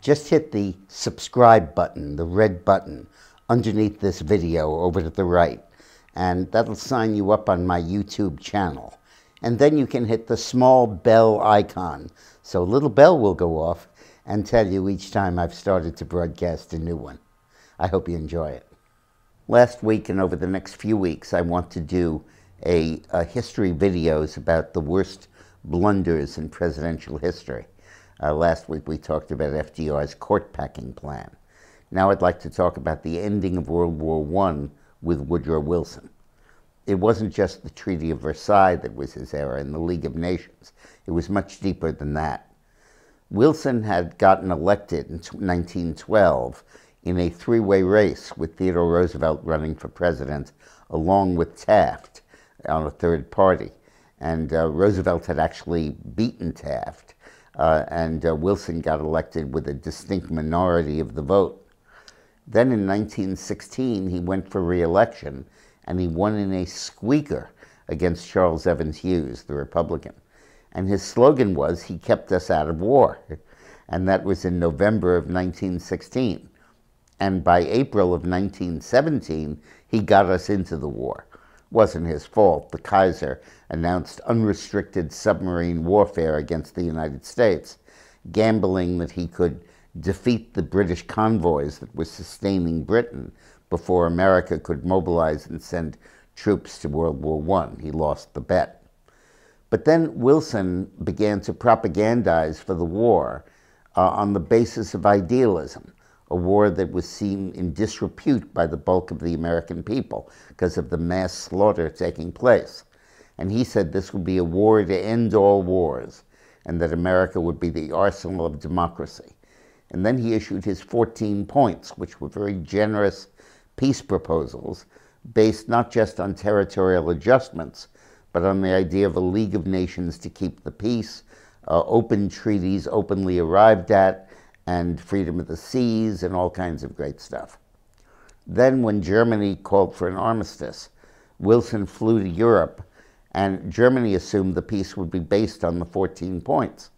Just hit the subscribe button, the red button, underneath this video over to the right, and that'll sign you up on my YouTube channel. And then you can hit the small bell icon, so a little bell will go off and tell you each time I've started to broadcast a new one. I hope you enjoy it. Last week and over the next few weeks, I want to do a history videos about the worst blunders in presidential history. Last week we talked about FDR's court-packing plan. Now I'd like to talk about the ending of World War I with Woodrow Wilson. It wasn't just the Treaty of Versailles that was his era and the League of Nations. It was much deeper than that. Wilson had gotten elected in 1912 in a three-way race with Theodore Roosevelt running for president, along with Taft on a third party. And Roosevelt had actually beaten Taft. And Wilson got elected with a distinct minority of the vote. Then in 1916, he went for re-election, and he won in a squeaker against Charles Evans Hughes, the Republican. And his slogan was, "He kept us out of war." And that was in November of 1916. And by April of 1917, he got us into the war. Wasn't his fault. The Kaiser announced unrestricted submarine warfare against the United States, gambling that he could defeat the British convoys that were sustaining Britain before America could mobilize and send troops to World War I. He lost the bet. But then Wilson began to propagandize for the war on the basis of idealism, a war that was seen in disrepute by the bulk of the American people because of the mass slaughter taking place. And he said this would be a war to end all wars, and that America would be the arsenal of democracy. And then he issued his 14 points, which were very generous peace proposals, based not just on territorial adjustments, but on the idea of a League of Nations to keep the peace, open treaties openly arrived at, and freedom of the seas, and all kinds of great stuff. Then when Germany called for an armistice, Wilson flew to Europe, and Germany assumed the peace would be based on the 14 points.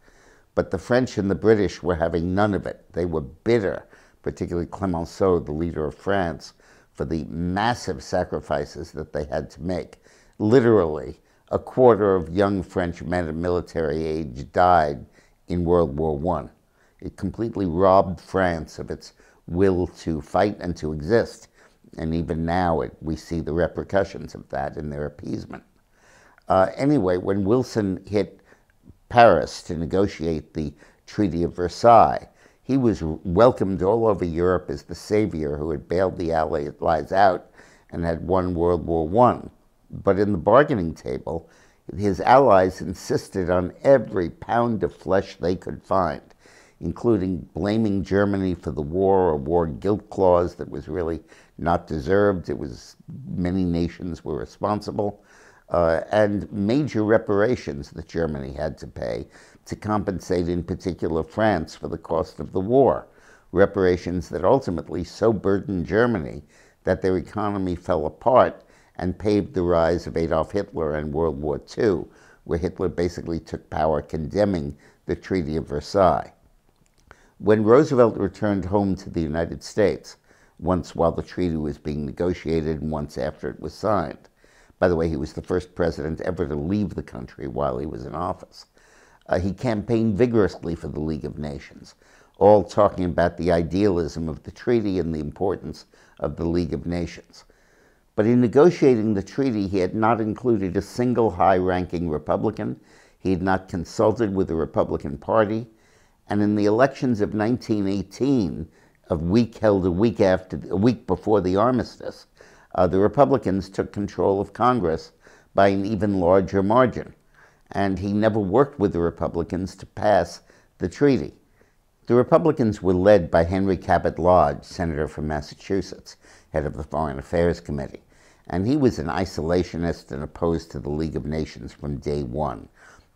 But the French and the British were having none of it. They were bitter, particularly Clemenceau, the leader of France, for the massive sacrifices that they had to make. Literally, a quarter of young French men of military age died in World War I. It completely robbed France of its will to fight and to exist. And even now, we see the repercussions of that in their appeasement. Anyway, when Wilson hit Paris to negotiate the Treaty of Versailles, he was welcomed all over Europe as the savior who had bailed the Allies out and had won World War I. But in the bargaining table, his allies insisted on every pound of flesh they could find, including blaming Germany for the war, a war guilt clause that was really not deserved. It was many nations were responsible, and major reparations that Germany had to pay to compensate, in particular, France for the cost of the war. Reparations that ultimately so burdened Germany that their economy fell apart and paved the rise of Adolf Hitler and World War II, where Hitler basically took power condemning the Treaty of Versailles. When Roosevelt returned home to the United States, once while the treaty was being negotiated and once after it was signed, by the way, he was the first president ever to leave the country while he was in office, he campaigned vigorously for the League of Nations, all talking about the idealism of the treaty and the importance of the League of Nations. But in negotiating the treaty, he had not included a single high-ranking Republican. He had not consulted with the Republican Party. And in the elections of 1918, held a week before the armistice, the Republicans took control of Congress by an even larger margin. And he never worked with the Republicans to pass the treaty. The Republicans were led by Henry Cabot Lodge, senator from Massachusetts, head of the Foreign Affairs Committee. And he was an isolationist and opposed to the League of Nations from day one.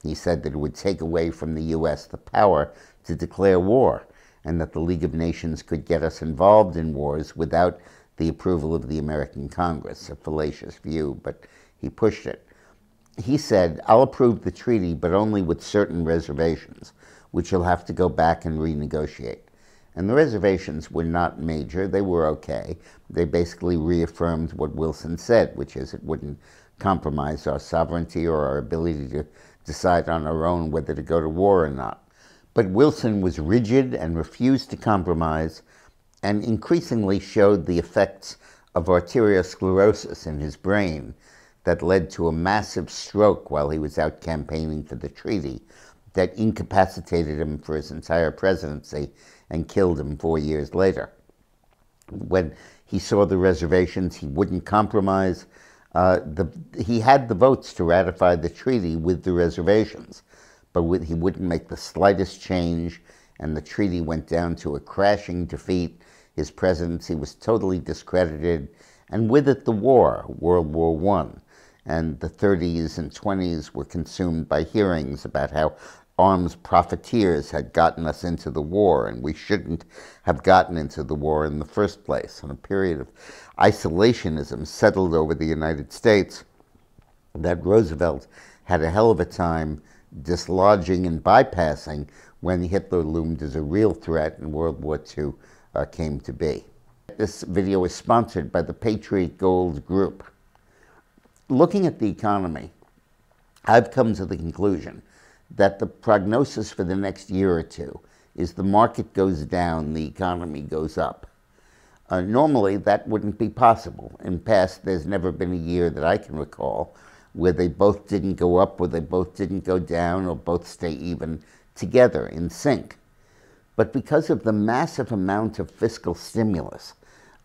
He said that it would take away from the U.S. the power to declare war, and that the League of Nations could get us involved in wars without the approval of the American Congress, a fallacious view, but he pushed it. He said, "I'll approve the treaty, but only with certain reservations, which you'll have to go back and renegotiate." And the reservations were not major. They were okay. They basically reaffirmed what Wilson said, which is it wouldn't compromise our sovereignty or our ability to decide on our own whether to go to war or not. But Wilson was rigid and refused to compromise, and increasingly showed the effects of arteriosclerosis in his brain that led to a massive stroke while he was out campaigning for the treaty that incapacitated him for his entire presidency and killed him 4 years later. When he saw the reservations, he wouldn't compromise. He had the votes to ratify the treaty with the reservations, but he wouldn't make the slightest change, and the treaty went down to a crashing defeat. His presidency was totally discredited, and with it the war, World War I. And the 30s and 20s were consumed by hearings about how arms profiteers had gotten us into the war, and we shouldn't have gotten into the war in the first place. And a period of isolationism settled over the United States that Roosevelt had a hell of a time dislodging and bypassing when Hitler loomed as a real threat and World War II came to be. This video is sponsored by the Patriot Gold group. Looking at the economy, I've come to the conclusion that the prognosis for the next year or two is the market goes down, the economy goes up. Normally, that wouldn't be possible. In the past, there's never been a year that I can recall where they both didn't go up, or they both didn't go down, or both stay even together in sync. But because of the massive amount of fiscal stimulus,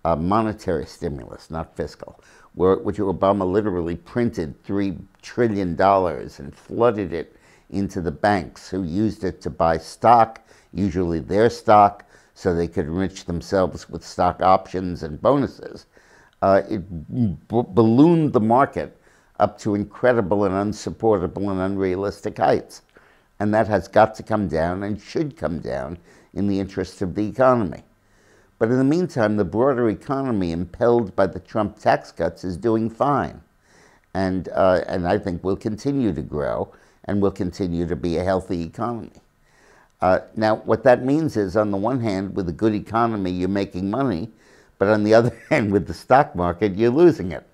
monetary stimulus, not fiscal, which Obama literally printed $3 trillion and flooded it into the banks, who used it to buy stock, usually their stock, so they could enrich themselves with stock options and bonuses. It ballooned the market up to incredible and unsupportable and unrealistic heights. And that has got to come down and should come down in the interest of the economy. But in the meantime, the broader economy, impelled by the Trump tax cuts, is doing fine. And I think will continue to grow and will continue to be a healthy economy. Now, what that means is, on the one hand, with a good economy, you're making money, but on the other hand, with the stock market, you're losing it.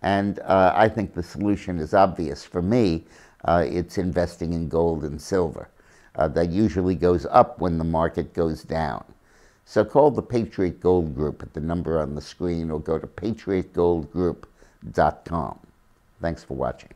And I think the solution is obvious for me. It's investing in gold and silver. That usually goes up when the market goes down. So call the Patriot Gold Group at the number on the screen, or go to patriotgoldgroup.com. Thanks for watching.